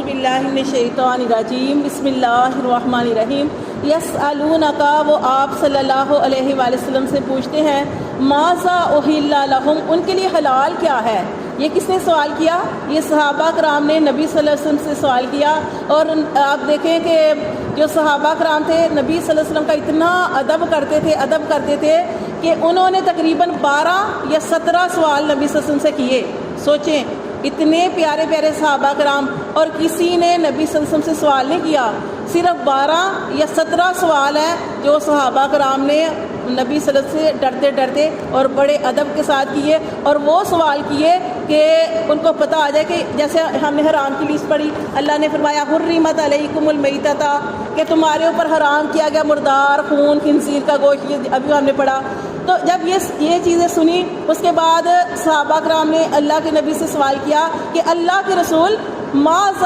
باللہ من الشیطان الرجیم بسم اللہ الرحمن الرحیم یسألونک، وہ آپ صلی اللہ علیہ وآلہ وسلم سے پوچھتے ہیں، ماذا احل لہم، ان کے لیے حلال کیا ہے۔ یہ کس نے سوال کیا؟ یہ صحابہ کرام نے نبی صلی اللہ علیہ وسلم سے سوال کیا۔ اور آپ دیکھیں کہ جو صحابہ کرام تھے نبی صلی اللہ علیہ وسلم کا اتنا ادب کرتے تھے کہ انہوں نے تقریباً 12 یا 17 سوال نبی صلی اللہ علیہ وسلم سے کیے۔ سوچیں اتنے پیارے پیارے صحابہ کرام، اور کسی نے نبی صلی اللہ علیہ وسلم سے سوال نہیں کیا، صرف 12 یا 17 سوال ہیں جو صحابہ کرام نے نبی صلی اللہ علیہ وسلم سے ڈرتے اور بڑے ادب کے ساتھ کیے۔ اور وہ سوال کیے کہ ان کو پتہ آ جائے کہ جیسے ہم نے حرام کی لسٹ پڑھی، اللہ نے فرمایا حرمت علیکم المیتۃ، کہ تمہارے اوپر حرام کیا گیا مردار، خون، خنزیر کا گوشت، یہ ابھی ہم نے پڑھا۔ تو جب یہ چیزیں سنی، اس کے بعد صحابہ کرام نے اللہ کے نبی سے سوال کیا کہ اللہ کے رسول ماذا